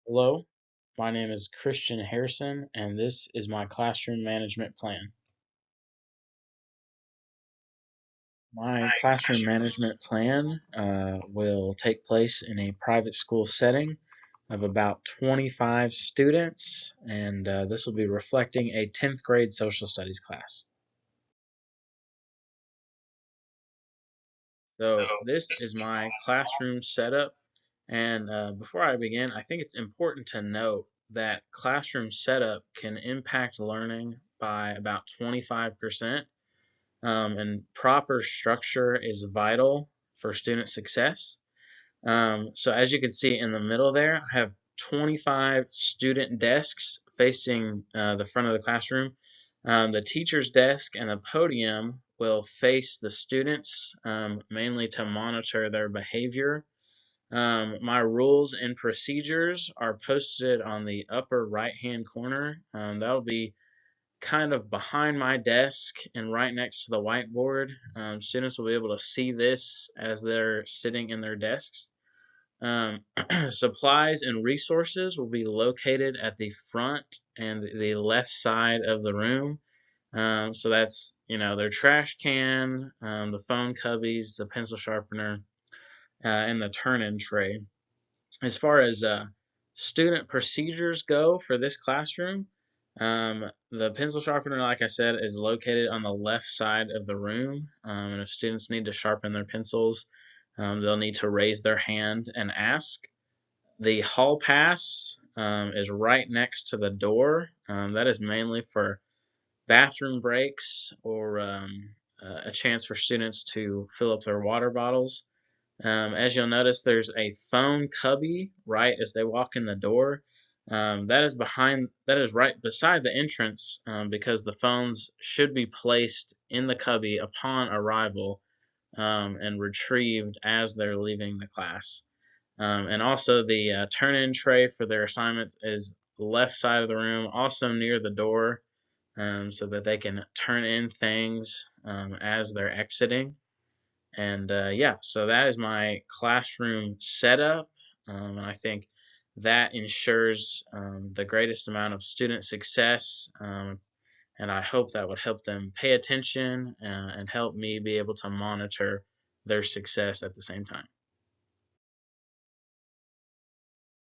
Hello, my name is Christian Harrison, and this is my classroom management plan. My classroom management plan will take place in a private school setting of about 25 students, and this will be reflecting a 10th grade social studies class. So, this is my classroom setup, and before I begin, I think it's important to note that classroom setup can impact learning by about 25%. And proper structure is vital for student success. So as you can see in the middle there, I have 25 student desks facing the front of the classroom. The teacher's desk and the podium will face the students, mainly to monitor their behavior. My rules and procedures are posted on the upper right-hand corner. That'll be kind of behind my desk and right next to the whiteboard. Students will be able to see this as they're sitting in their desks. Um, Supplies and resources will be located at the front and the left side of the room. So that's, their trash can, the phone cubbies, the pencil sharpener, and the turn-in tray. As far as student procedures go for this classroom, the pencil sharpener, like I said, is located on the left side of the room. And if students need to sharpen their pencils, they'll need to raise their hand and ask. The hall pass is right next to the door. That is mainly for bathroom breaks or a chance for students to fill up their water bottles. As you'll notice, there's a phone cubby right as they walk in the door. That is right beside the entrance because the phones should be placed in the cubby upon arrival and retrieved as they're leaving the class. And also the turn-in tray for their assignments is left side of the room, also near the door, so that they can turn in things as they're exiting. And yeah, so that is my classroom setup. And I think that ensures the greatest amount of student success. And I hope that would help them pay attention and help me be able to monitor their success at the same time.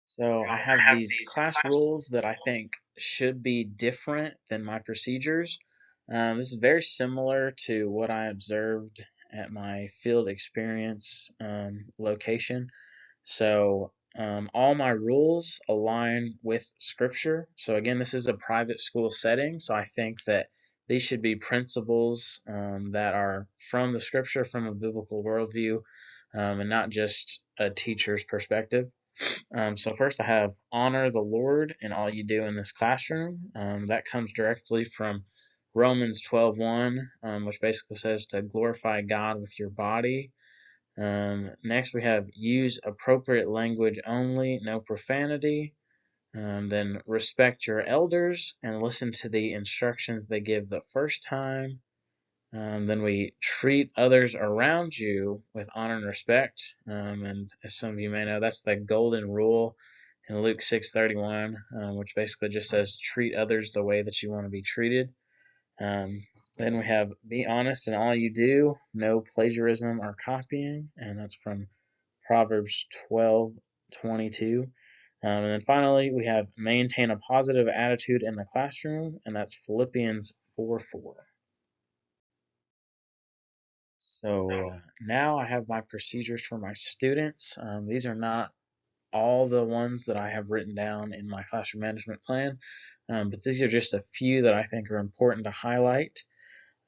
So I have these class rules that I think should be different than my procedures. This is very similar to what I observed at my field experience location. So all my rules align with Scripture. So again, this is a private school setting, so I think that these should be principles that are from the Scripture, from a biblical worldview, and not just a teacher's perspective. So first I have honor the Lord in all you do in this classroom. That comes directly from Romans 12:1, which basically says to glorify God with your body. Next we have use appropriate language only, no profanity. Then respect your elders and listen to the instructions they give the first time. Then we treat others around you with honor and respect. And as some of you may know, that's the golden rule in Luke 6:31, which basically just says treat others the way that you want to be treated. Then we have be honest in all you do, no plagiarism or copying, and that's from Proverbs 12:22. And then finally, we have maintain a positive attitude in the classroom, and that's Philippians 4:4. So now I have my procedures for my students. These are not all the ones that I have written down in my classroom management plan, but these are just a few that I think are important to highlight.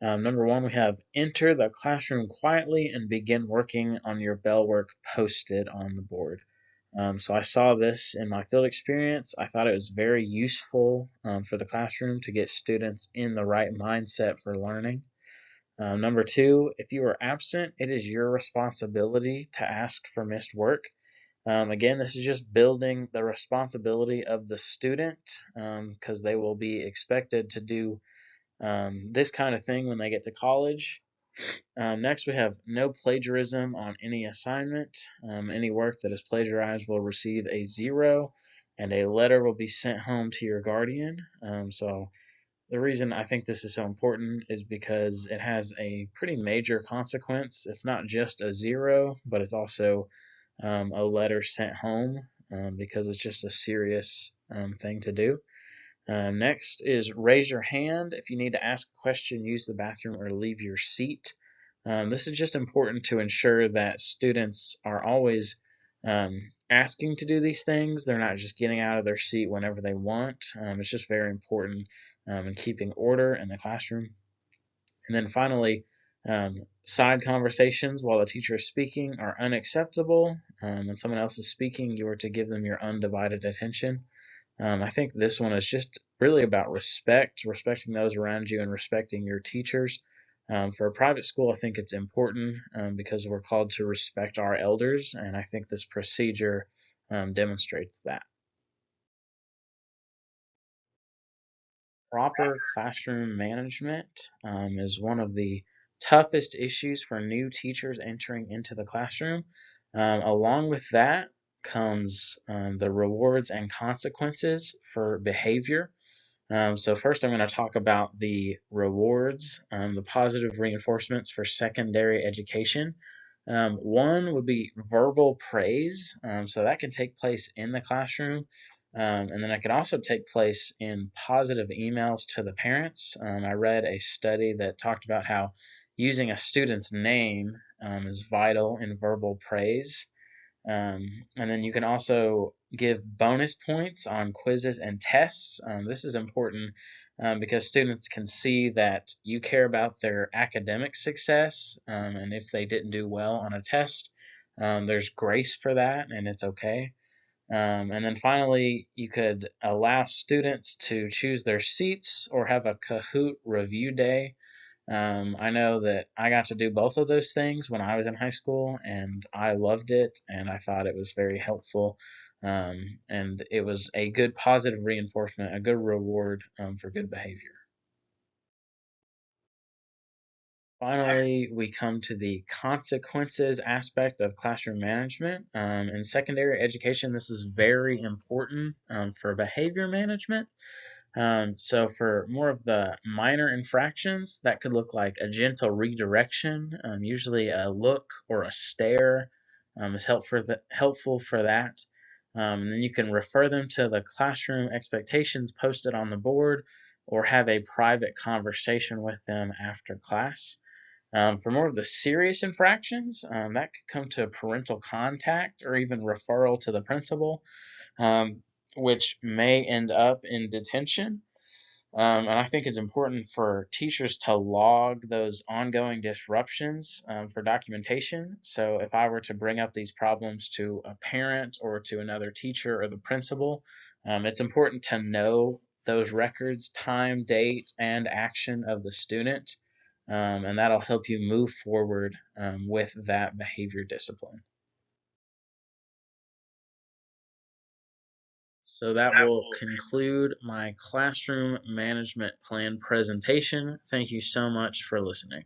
Number one, we have enter the classroom quietly and begin working on your bell work posted on the board. So I saw this in my field experience. I thought it was very useful for the classroom to get students in the right mindset for learning. Number two, if you are absent, it is your responsibility to ask for missed work. Again, this is just building the responsibility of the student because they will be expected to do this kind of thing when they get to college. Next, we have no plagiarism on any assignment. Any work that is plagiarized will receive a 0. and a letter will be sent home to your guardian. So the reason I think this is so important is because it has a pretty major consequence. It's not just a zero, but it's also a letter sent home because it's just a serious thing to do. Next is raise your hand. If you need to ask a question, use the bathroom, or leave your seat. This is just important to ensure that students are always asking to do these things. They're not just getting out of their seat whenever they want. It's just very important in keeping order in the classroom. And then finally, side conversations while the teacher is speaking are unacceptable. When someone else is speaking, you are to give them your undivided attention. I think this one is just really about respect, respecting those around you and respecting your teachers. For a private school, I think it's important because we're called to respect our elders, and I think this procedure demonstrates that. Proper classroom management is one of the toughest issues for new teachers entering into the classroom. Along with that comes the rewards and consequences for behavior. So first, I'm going to talk about the rewards, the positive reinforcements for secondary education. One would be verbal praise. So that can take place in the classroom. And then it can also take place in positive emails to the parents. I read a study that talked about how using a student's name is vital in verbal praise. And then you can also give bonus points on quizzes and tests. This is important because students can see that you care about their academic success, and if they didn't do well on a test, there's grace for that, and it's okay. And then finally, you could allow students to choose their seats or have a Kahoot review day. I know that I got to do both of those things when I was in high school, and I loved it, and I thought it was very helpful. And it was a good positive reinforcement, a good reward for good behavior. Finally, we come to the consequences aspect of classroom management. In secondary education, this is very important for behavior management. So for more of the minor infractions, that could look like a gentle redirection. Usually a look or a stare is helpful for that. And then you can refer them to the classroom expectations posted on the board or have a private conversation with them after class. For more of the serious infractions, that could come to parental contact or even referral to the principal, which may end up in detention. And I think it's important for teachers to log those ongoing disruptions for documentation. So if I were to bring up these problems to a parent or to another teacher or the principal, it's important to know those records, time, date, and action of the student. And that'll help you move forward with that behavior discipline. So that will conclude my classroom management plan presentation. Thank you so much for listening.